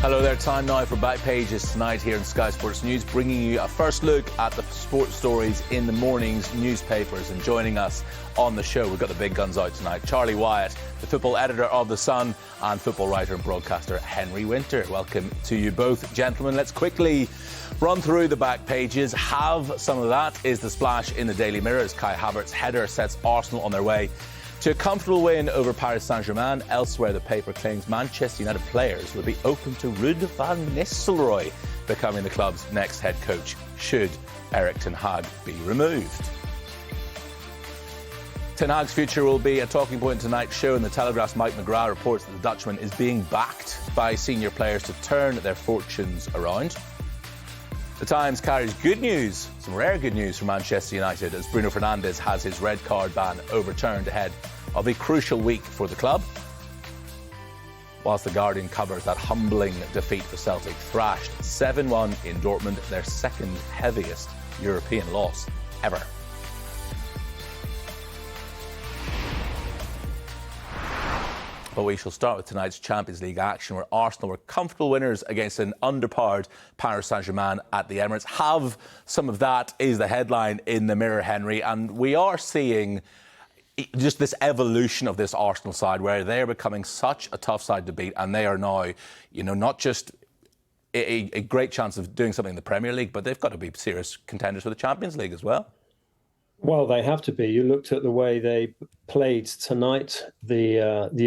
Hello there, time now for Back Pages tonight here in Sky Sports News, bringing you a first look at the sports stories in the morning's newspapers. And joining us on the show, we've got the big guns out tonight. Charlie Wyatt, the football editor of The Sun, and football writer and broadcaster Henry Winter. Welcome to you both, gentlemen. Let's quickly run through the back pages. Have some of that is the splash in the Daily Mirror as Kai Havertz's header sets Arsenal on their way to a comfortable win over Paris Saint-Germain. Elsewhere, the paper claims Manchester United players will be open to Ruud Van Nistelrooy becoming the club's next head coach, should Erik ten Hag be removed. Ten Hag's future will be a talking point in tonight's show, and the Telegraph's Mike McGrath reports that the Dutchman is being backed by senior players to turn their fortunes around. The Times carries good news, some rare good news for Manchester United, as Bruno Fernandes has his red card ban overturned ahead of a crucial week for the club. Whilst the Guardian covers that humbling defeat for Celtic, thrashed 7-1 in Dortmund, their second heaviest European loss ever. But we shall start with tonight's Champions League action, where Arsenal were comfortable winners against an underpowered Paris Saint-Germain at the Emirates. Have some of that is the headline in the Mirror, Henry. And we are seeing just this evolution of this Arsenal side, where they're becoming such a tough side to beat. And they are now, not just a great chance of doing something in the Premier League, but they've got to be serious contenders for the Champions League as well. Well, they have to be. You looked at the way they played tonight, the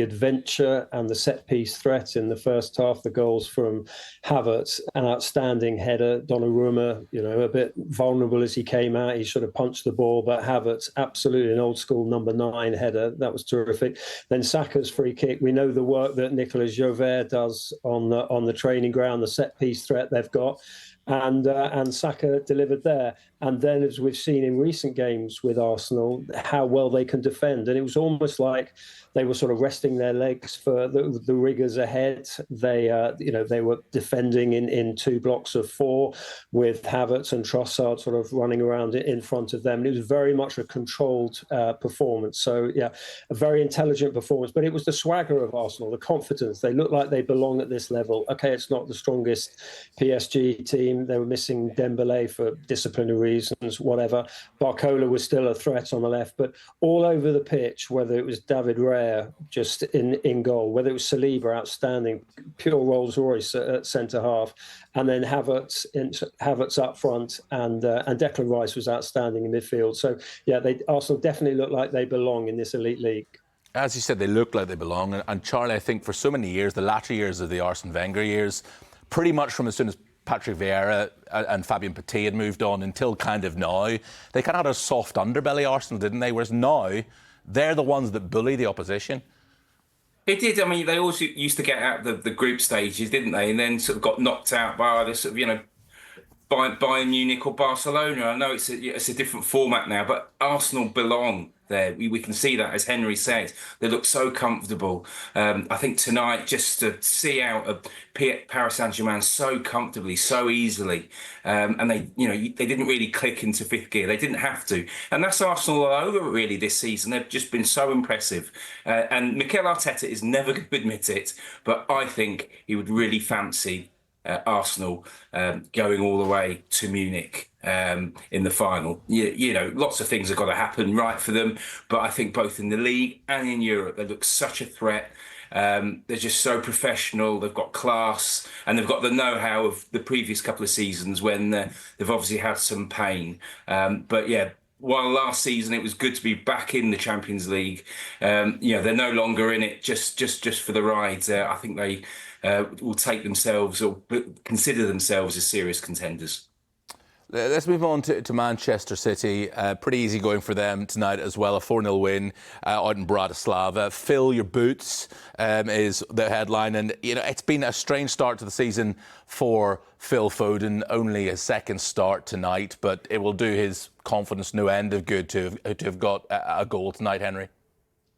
adventure and the set-piece threat in the first half, the goals from Havertz, an outstanding header, Donnarumma, a bit vulnerable as he came out. He should have punched the ball, but Havertz, absolutely an old-school number 9 header. That was terrific. Then Saka's free kick. We know the work that Nicolas Jauvert does on the training ground, the set-piece threat they've got. And Saka delivered there. And then, as we've seen in recent games with Arsenal, how well they can defend. And it was almost like they were sort of resting their legs for the rigours ahead. They were defending in 2 blocks of 4 with Havertz and Trossard sort of running around in front of them. And it was very much a controlled performance. So, yeah, a very intelligent performance. But it was the swagger of Arsenal, the confidence. They look like they belong at this level. OK, it's not the strongest PSG team. They were missing Dembélé for disciplinary reasons, whatever. Barcola was still a threat on the left, but all over the pitch, whether it was David Raya just in goal, whether it was Saliba, outstanding, pure Rolls Royce at centre half, and then Havertz up front, and Declan Rice was outstanding in midfield. So yeah, Arsenal definitely look like they belong in this elite league. As you said, they look like they belong. And Charlie, I think for so many years, the latter years of the Arsene Wenger years, pretty much from as soon as Patrick Vieira and Fabien Petit had moved on until kind of now, they kind of had a soft underbelly, Arsenal, didn't they? Whereas now, they're the ones that bully the opposition. It did. I mean, they also used to get out the group stages, didn't they? And then sort of got knocked out by either sort of, Bayern Munich or Barcelona. I know it's a different format now, but Arsenal belong there. We can see that, as Henry said. They look so comfortable. I think tonight, just to see out of Paris Saint-Germain so comfortably, so easily, and they didn't really click into fifth gear. They didn't have to, and that's Arsenal all over really this season. They've just been so impressive. And Mikel Arteta is never going to admit it, but I think he would really fancy Arsenal going all the way to Munich in the final. Lots of things have got to happen right for them, but I think both in the league and in Europe, they look such a threat. They're just so professional. They've got class, and they've got the know-how of the previous couple of seasons when they've obviously had some pain. But yeah, while last season it was good to be back in the Champions League, they're no longer in it just for the ride. I think they will take themselves or consider themselves as serious contenders. Let's move on to Manchester City. Pretty easy going for them tonight as well. A 4-0 win out in Bratislava. Fill your boots is the headline. And, it's been a strange start to the season for Phil Foden. Only a second start tonight, but it will do his confidence no end of good to have got a goal tonight, Henry.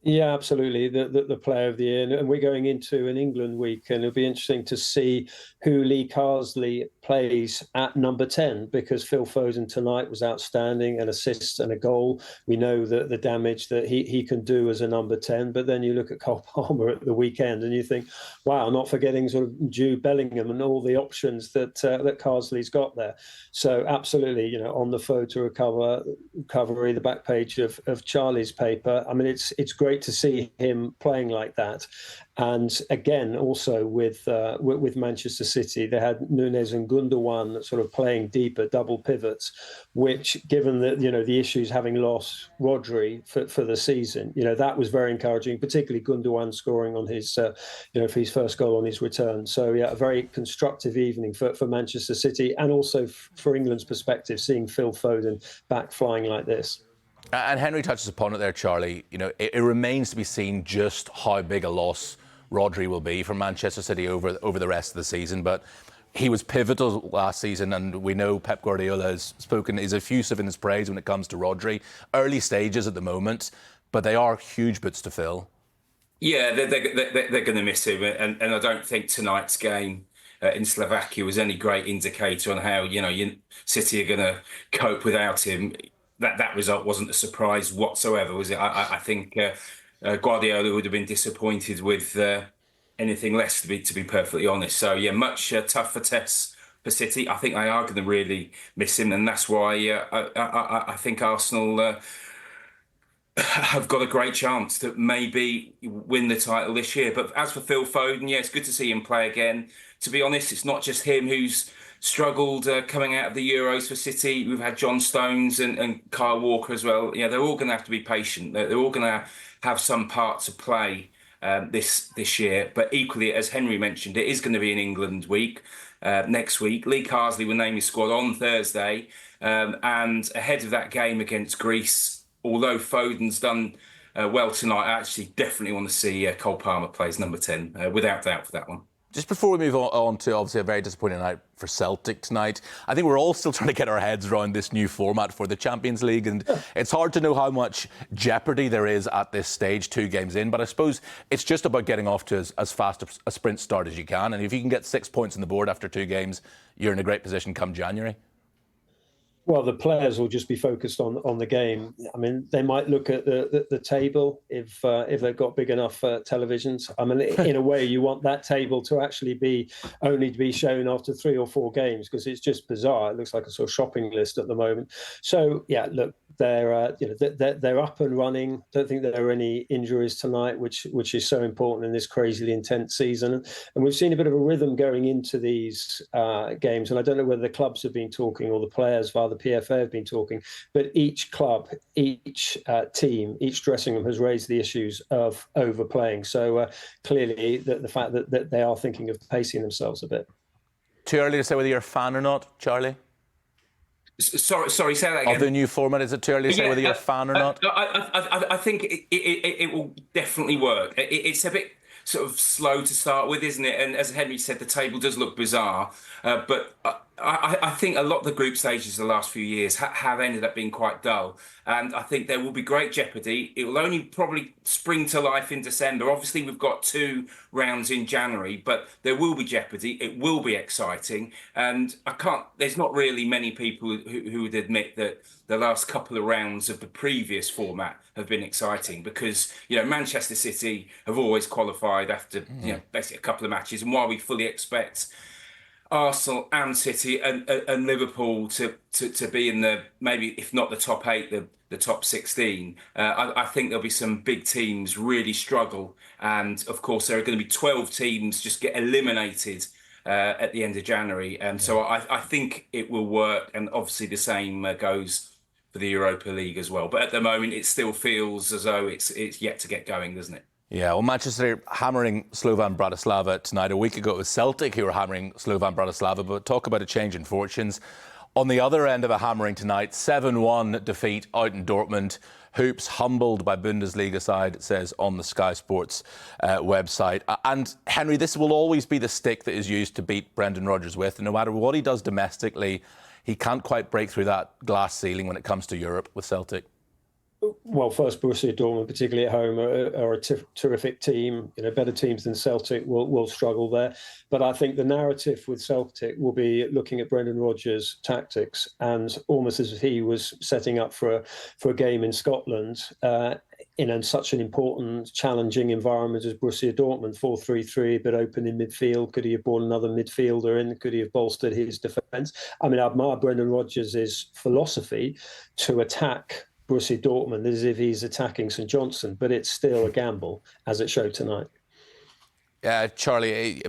Yeah, absolutely. The player of the year. And we're going into an England week, and it'll be interesting to see who Lee Carsley plays at number 10, because Phil Foden tonight was outstanding, an assist and a goal. We know that the damage that he can do as a number 10. But then you look at Cole Palmer at the weekend and you think, wow, not forgetting sort of Jude Bellingham and all the options that Carsley's got there. So absolutely, on the photo recovery, the back page of Charlie's paper. I mean, it's great to see him playing like that. And again, also with Manchester City, they had Nunes and Gundogan sort of playing deeper, double pivots, which, given that the issues having lost Rodri for the season, that was very encouraging. Particularly Gundogan scoring on his for his first goal on his return. So yeah, a very constructive evening for Manchester City, and also for England's perspective, seeing Phil Foden back flying like this. And Henry touches upon it there, Charlie. It remains to be seen just how big a loss Rodri will be for Manchester City over the rest of the season. But he was pivotal last season, and we know Pep Guardiola is effusive in his praise when it comes to Rodri. Early stages at the moment, but they are huge boots to fill. Yeah, they're going to miss him, and I don't think tonight's game in Slovakia was any great indicator on how City are going to cope without him. That result wasn't a surprise whatsoever, was it? I think Guardiola would have been disappointed with anything less, to be perfectly honest. So yeah, much tougher tests for City. I think they are going to really miss him, and that's why I think Arsenal have got a great chance to maybe win the title this year. But as for Phil Foden, yeah, it's good to see him play again. To be honest, it's not just him who's struggled coming out of the Euros for City. We've had John Stones and Kyle Walker as well. Yeah, they're all going to have to be patient. They're all going to have some part to play this year. But equally, as Henry mentioned, it is going to be an England week next week. Lee Carsley will name his squad on Thursday. And ahead of that game against Greece, although Foden's done well tonight, I actually definitely want to see Cole Palmer play as number 10, without doubt, for that one. Just before we move on to, obviously, a very disappointing night for Celtic tonight, I think we're all still trying to get our heads around this new format for the Champions League, and it's hard to know how much jeopardy there is at this stage, 2 games in, but I suppose it's just about getting off to as fast a sprint start as you can, and if you can get 6 points on the board after 2 games, you're in a great position come January. Well, the players will just be focused on the game. I mean, they might look at the table if they've got big enough televisions. I mean, in a way, you want that table to actually be only to be shown after 3 or 4 games, because it's just bizarre. It looks like a sort of shopping list at the moment. So yeah, look, they're up and running. Don't think there are any injuries tonight, which is so important in this crazily intense season. And we've seen a bit of a rhythm going into these games. And I don't know whether the clubs have been talking or the players via the PFA have been talking, but each club, each team, each dressing room has raised the issues of overplaying. So clearly the fact that they are thinking of pacing themselves a bit. Too early to say whether you're a fan or not, Charlie? Sorry, say that again. Of the new format, is it too early to say whether you're a fan or not? I think it will definitely work. It's a bit sort of slow to start with, isn't it? And as Henry said, the table does look bizarre, but I think a lot of the group stages the last few years have ended up being quite dull, and I think there will be great jeopardy. It will only probably spring to life in December. Obviously, we've got 2 rounds in January, but there will be jeopardy. It will be exciting, and there's not really many people who would admit that the last couple of rounds of the previous format have been exciting, because Manchester City have always qualified after basically a couple of matches, and while we fully expect Arsenal and City and Liverpool to be in the, maybe if not the top 8, the top 16. I think there'll be some big teams really struggle, and of course there are going to be 12 teams just get eliminated at the end of January, and so I think it will work. And obviously the same goes for the Europa League as well. But at the moment it still feels as though it's yet to get going, doesn't it? Yeah, well, Manchester hammering Slovan Bratislava tonight. A week ago it was Celtic who were hammering Slovan Bratislava, but talk about a change in fortunes. On the other end of a hammering tonight, 7-1 defeat out in Dortmund. Hoops humbled by Bundesliga side, it says on the Sky Sports website. And Henry, this will always be the stick that is used to beat Brendan Rodgers with. And no matter what he does domestically, he can't quite break through that glass ceiling when it comes to Europe with Celtic. Well, first, Borussia Dortmund, particularly at home, are a terrific team. Better teams than Celtic will struggle there. But I think the narrative with Celtic will be looking at Brendan Rodgers' tactics, and almost as if he was setting up for a game in Scotland. In such an important, challenging environment as Borussia Dortmund, 4-3-3, but open in midfield. Could he have brought another midfielder in? Could he have bolstered his defence? I mean, I admire Brendan Rodgers' philosophy to attack Borussia Dortmund as if he's attacking St Johnstone, but it's still a gamble, as it showed tonight. Yeah, Charlie,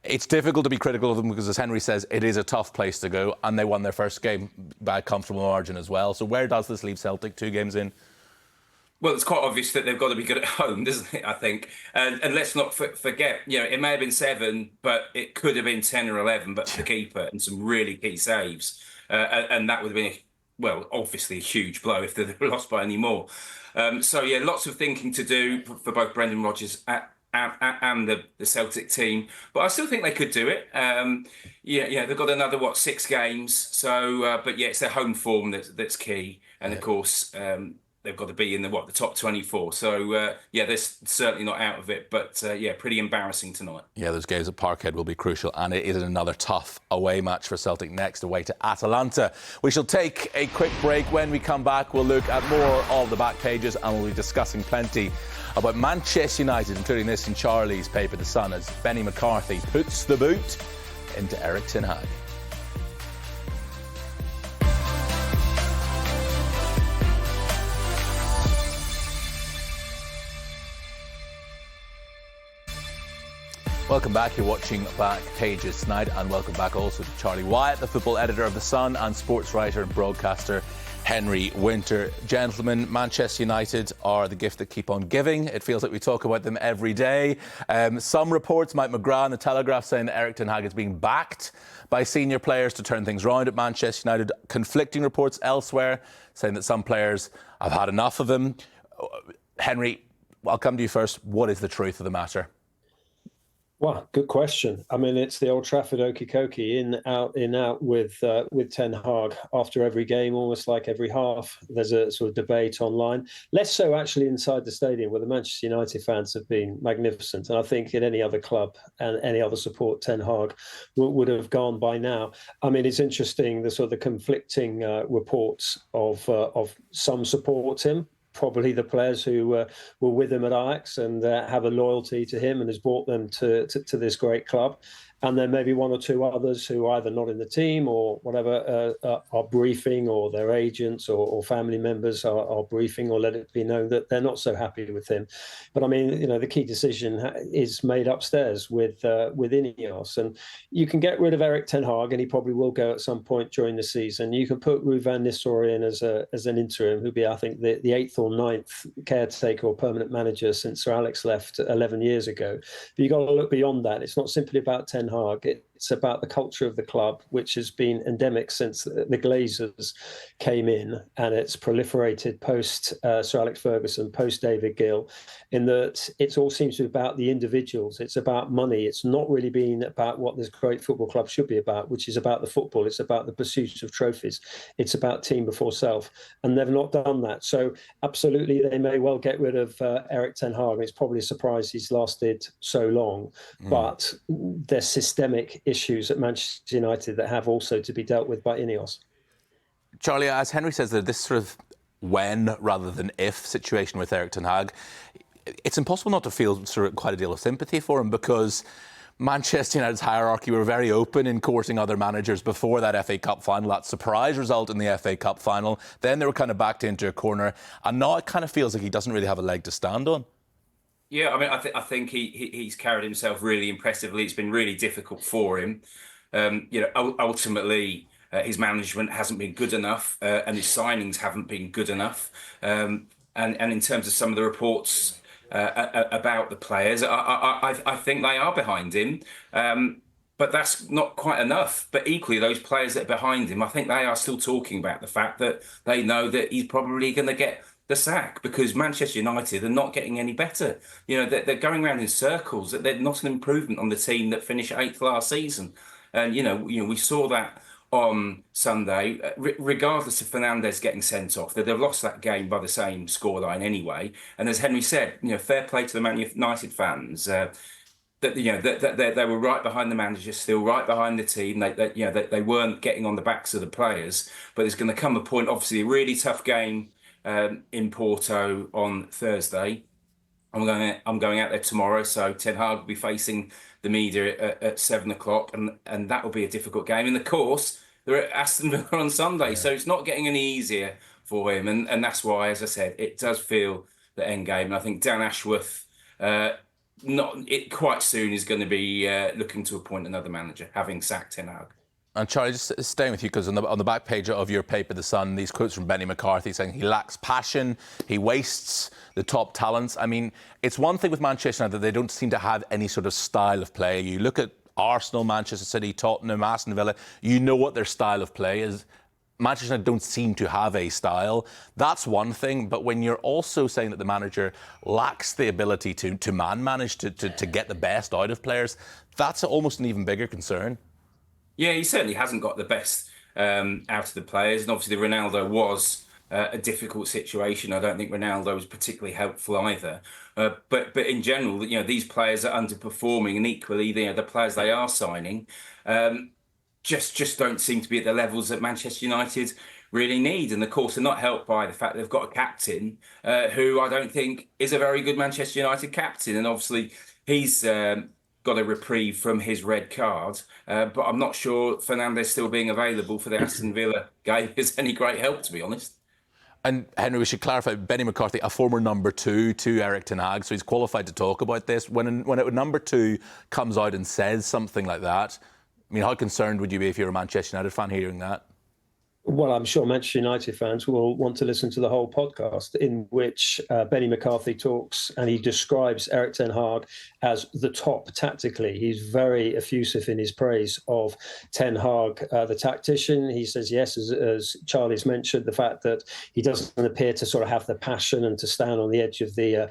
it's difficult to be critical of them because, as Henry says, it is a tough place to go, and they won their first game by a comfortable margin as well. So where does this leave Celtic 2 games in? Well, it's quite obvious that they've got to be good at home, doesn't it, I think? And let's not forget, it may have been 7, but it could have been 10 or 11, but the keeper and some really key saves. And that would have been, obviously a huge blow if they'd lost by any more. Lots of thinking to do for both Brendan Rodgers and the Celtic team. But I still think they could do it. They've got another, 6 games. So, it's their home form that's key. And, of course... they've got to be in the top 24. So, they're certainly not out of it. But, pretty embarrassing tonight. Yeah, those games at Parkhead will be crucial. And it is another tough away match for Celtic next, away to Atalanta. We shall take a quick break. When we come back, we'll look at more of the back pages and we'll be discussing plenty about Manchester United, including this in Charlie's paper, The Sun, as Benny McCarthy puts the boot into Erik ten Hag. Welcome back. You're watching Back Pages tonight, and welcome back also to Charlie Wyatt, the football editor of The Sun, and sports writer and broadcaster Henry Winter. Gentlemen, Manchester United are the gift that keep on giving. It feels like we talk about them every day. Some reports, Mike McGrath in The Telegraph, saying that Erik ten Hag is being backed by senior players to turn things around at Manchester United. Conflicting reports elsewhere saying that some players have had enough of him. Henry, I'll come to you first. What is the truth of the matter? Well, good question. I mean, it's the Old Trafford okey-cokey, in, out with Ten Hag after every game, almost like every half. There's a sort of debate online. Less so actually inside the stadium, where the Manchester United fans have been magnificent. And I think in any other club and any other support, Ten Hag would have gone by now. I mean, it's interesting, the sort of the conflicting reports of some support him. Probably the players who were with him at Ajax and have a loyalty to him and has brought them to this great club. And then maybe 1 or 2 others who are either not in the team or whatever are briefing, or their agents or family members are briefing or let it be known that they're not so happy with him. But I mean, the key decision is made upstairs with Ineos. And you can get rid of Erik ten Hag, and he probably will go at some point during the season. You can put Ruud Van Nistelrooy in as an interim, who'd be, I think, the 8th or 9th caretaker or permanent manager since Sir Alex left 11 years ago. But you've got to look beyond that. It's not simply about Ten Hag. It's about the culture of the club, which has been endemic since the Glazers came in, and it's proliferated post Sir Alex Ferguson, post David Gill, in that it all seems to be about the individuals. It's about money. It's not really been about what this great football club should be about, which is about the football. It's about the pursuit of trophies. It's about team before self, and they've not done that. So absolutely, they may well get rid of Erik ten Hag. It's probably a surprise he's lasted so long, but there's systemic issues at Manchester United that have also to be dealt with by Ineos. Charlie, as Henry says, that this sort of when rather than if situation with Erik ten Hag, it's impossible not to feel sort of quite a deal of sympathy for him, because Manchester United's hierarchy were very open in courting other managers before that FA Cup final, that surprise result in the FA Cup final. Then they were kind of backed into a corner, and now it kind of feels like he doesn't really have a leg to stand on. Yeah, I mean, I think he's carried himself really impressively. It's been really difficult for him. Ultimately, his management hasn't been good enough, and his signings haven't been good enough. And in terms of some of the reports about the players, I think they are behind him. But that's not quite enough. But equally, those players that are behind him, I think they are still talking about the fact that they know that he's probably going to get the sack, because Manchester United are not getting any better. They're going around in circles. They're not an improvement on the team that finished 8th last season. And, we saw that on Sunday, regardless of Fernandes getting sent off, they'd have lost that game by the same scoreline anyway. And as Henry said, fair play to the Man United fans. That they were right behind the manager, still right behind the team. They weren't getting on the backs of the players. But there's going to come a point, obviously, a really tough game in Porto on Thursday. I'm going out there tomorrow, so Ten Hag will be facing the media at 7 o'clock, and that will be a difficult game. And of course, they're at Aston Villa on Sunday, so it's not getting any easier for him, and that's why, as I said, it does feel the end game. And I think Dan Ashworth, quite soon, is going to be looking to appoint another manager, having sacked Ten Hag. And Charlie, just staying with you, because on the back page of your paper, The Sun, these quotes from Benny McCarthy saying he lacks passion, he wastes the top talents. I mean, it's one thing with Manchester United that they don't seem to have any sort of style of play. You look at Arsenal, Manchester City, Tottenham, Aston Villa, you know what their style of play is. Manchester United don't seem to have a style. That's one thing. But when you're also saying that the manager lacks the ability to manage, to get the best out of players, that's almost an even bigger concern. Yeah, he certainly hasn't got the best out of the players. And obviously, Ronaldo was a difficult situation. I don't think Ronaldo was particularly helpful either. But in general, these players are underperforming, and equally, the players they are signing just don't seem to be at the levels that Manchester United really need. And of course, they're not helped by the fact they've got a captain who I don't think is a very good Manchester United captain. And obviously, he's got a reprieve from his red card, but I'm not sure Fernandes still being available for the Aston Villa game is any great help, to be honest. And Henry, we should clarify, Benny McCarthy, a former number 2 to Eric Ten Hag, so he's qualified to talk about this. When a number 2 comes out and says something like that, I mean, how concerned would you be if you're a Manchester United fan hearing that? Well, I'm sure Manchester United fans will want to listen to the whole podcast, in which Benny McCarthy talks and he describes Eric Ten Hag as the top tactically. He's very effusive in his praise of Ten Hag, the tactician. He says, yes, as Charlie's mentioned, the fact that he doesn't appear to sort of have the passion and to stand on the edge of the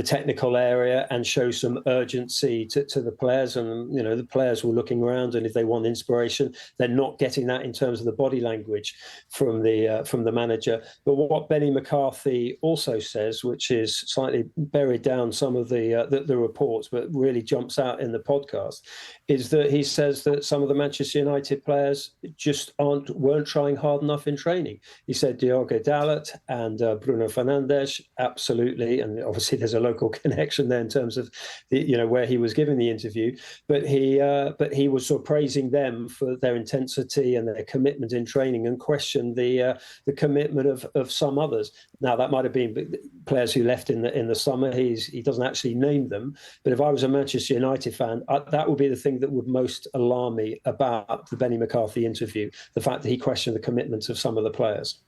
technical area and show some urgency to the players. And, the players were looking around, and if they want inspiration, they're not getting that in terms of the body language from the manager. But what Benny McCarthy also says, which is slightly buried down some of the reports, but really jumps out in the podcast, is that he says that some of the Manchester United players just weren't trying hard enough in training. He said Diogo Dalot and Bruno Fernandes, absolutely, and obviously there's a local connection there in terms of where he was giving the interview. But he was sort of praising them for their intensity and their commitment in training, and questioned the commitment of some others. Now, that might have been players who left in the summer. He doesn't actually name them. But if I was a Manchester United fan, that would be the thing that would most alarm me about the Benny McCarthy interview, the fact that he questioned the commitments of some of the players.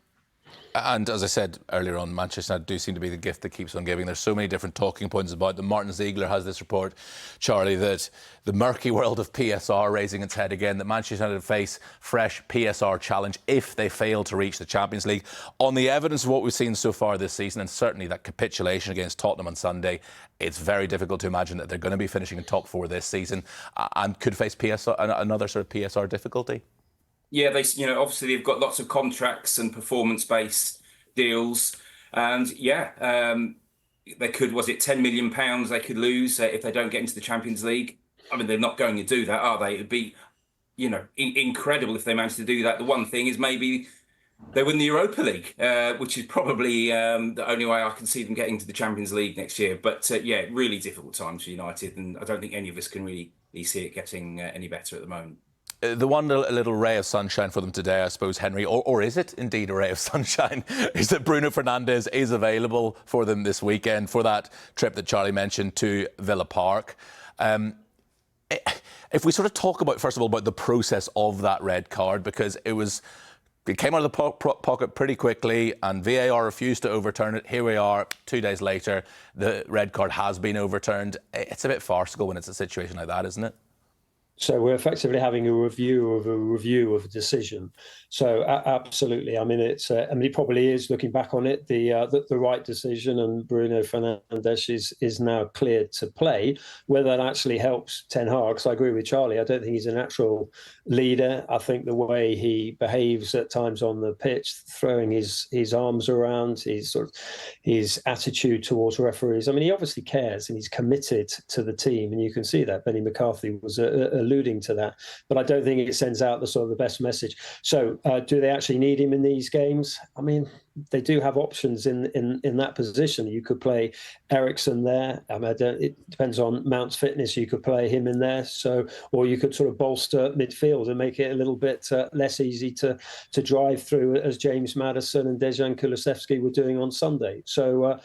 And as I said earlier on, Manchester United do seem to be the gift that keeps on giving. There's so many different talking points about them. Martin Ziegler has this report, Charlie, that the murky world of PSR raising its head again, that Manchester United face fresh PSR challenge if they fail to reach the Champions League. On the evidence of what we've seen so far this season, and certainly that capitulation against Tottenham on Sunday, it's very difficult to imagine that they're going to be finishing in top 4 this season and could face PSR, another sort of PSR difficulty. Yeah, obviously they've got lots of contracts and performance-based deals, and they could, was it £10 million they could lose if they don't get into the Champions League? I mean, they're not going to do that, are they? It'd be, incredible if they managed to do that. The one thing is maybe they win the Europa League, which is probably the only way I can see them getting to the Champions League next year. But really difficult times for United, and I don't think any of us can really see it getting any better at the moment. The one little ray of sunshine for them today, I suppose, Henry, or is it indeed a ray of sunshine, is that Bruno Fernandes is available for them this weekend for that trip that Charlie mentioned to Villa Park. If we sort of talk about, first of all, about the process of that red card, because it came out of the pocket pretty quickly and VAR refused to overturn it. Here we are, 2 days later, the red card has been overturned. It's a bit farcical when it's a situation like that, isn't it? So we're effectively having a review of a decision. So absolutely, I mean, it probably is, looking back on it, the right decision, and Bruno Fernandes is now cleared to play. Whether that actually helps Ten Hag, because I agree with Charlie, I don't think he's a natural leader. I think the way he behaves at times on the pitch, throwing his arms around, his attitude towards referees. I mean, he obviously cares and he's committed to the team, and you can see that. Benny McCarthy was alluding to that, but I don't think it sends out the best message. So do they actually need him in these games? I mean, they do have options in that position. You could play Eriksen there. I mean, it depends on Mount's fitness. You could play him in there. Or you could sort of bolster midfield and make it a little bit less easy to drive through, as James Maddison and Dejan Kulusevski were doing on Sunday. So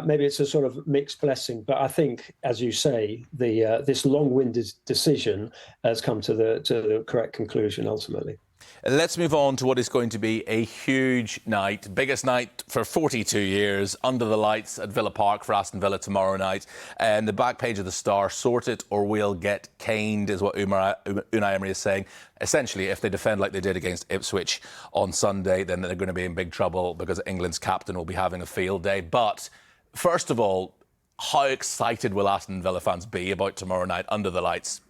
maybe it's a sort of mixed blessing. But I think, as you say, this long-winded decision has come to the correct conclusion ultimately. Let's move on to what is going to be a huge night, biggest night for 42 years, under the lights at Villa Park for Aston Villa tomorrow night. And the back page of the Star, sort it or we'll get caned, is what Unai Emery is saying. Essentially, if they defend like they did against Ipswich on Sunday, then they're going to be in big trouble because England's captain will be having a field day. But first of all, how excited will Aston Villa fans be about tomorrow night under the lights?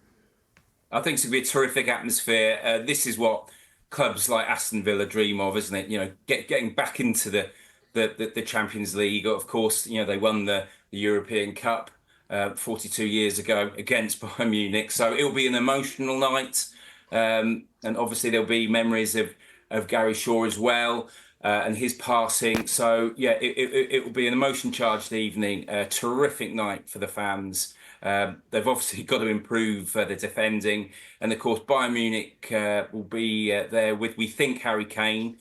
I think it's going to be a terrific atmosphere. This is what clubs like Aston Villa dream of, isn't it? You know, getting back into the Champions League. Of course, you know, they won the European Cup 42 years ago against Bayern Munich. So it'll be an emotional night. And obviously there'll be memories of Gary Shaw as well, and his passing. So, yeah, it will be an emotion-charged evening, a terrific night for the fans. They've obviously got to improve the defending. And, of course, Bayern Munich will be there with, we think, Harry Kane.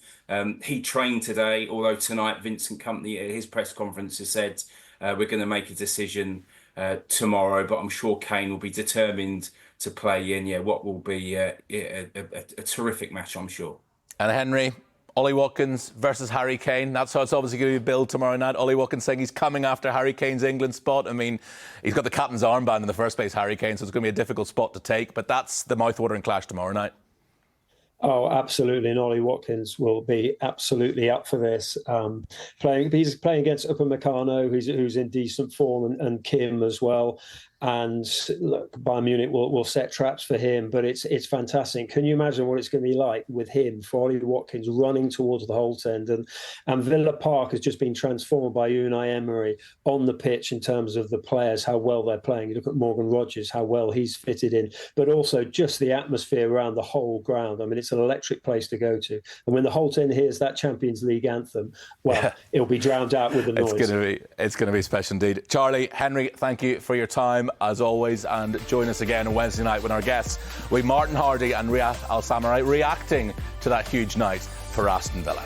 He trained today, although tonight Vincent Kompany at his press conference has said we're going to make a decision tomorrow. But I'm sure Kane will be determined to play in, what will be a terrific match, I'm sure. And Henry, Ollie Watkins versus Harry Kane. That's how it's obviously going to be billed tomorrow night. Ollie Watkins saying he's coming after Harry Kane's England spot. I mean, he's got the captain's armband in the first place, Harry Kane, so it's going to be a difficult spot to take. But that's the mouth-watering clash tomorrow night. Oh, absolutely. And Ollie Watkins will be absolutely up for this. He's playing against Upamecano, who's in decent form, and Kim as well. And look, Bayern Munich will set traps for him, but it's fantastic. Can you imagine what it's going to be like with him, for Ollie Watkins, running towards the Holte End? And Villa Park has just been transformed by Unai Emery on the pitch in terms of the players, how well they're playing. You look at Morgan Rogers, how well he's fitted in, but also just the atmosphere around the whole ground. I mean, it's an electric place to go to. And when the Holte End hears that Champions League anthem, well, it'll be drowned out with the noise. It's going to be special indeed. Charlie, Henry, thank you for your time, as always, and join us again on Wednesday night when our guests will be Martin Hardy and Riyad Al Samarrai reacting to that huge night for Aston Villa.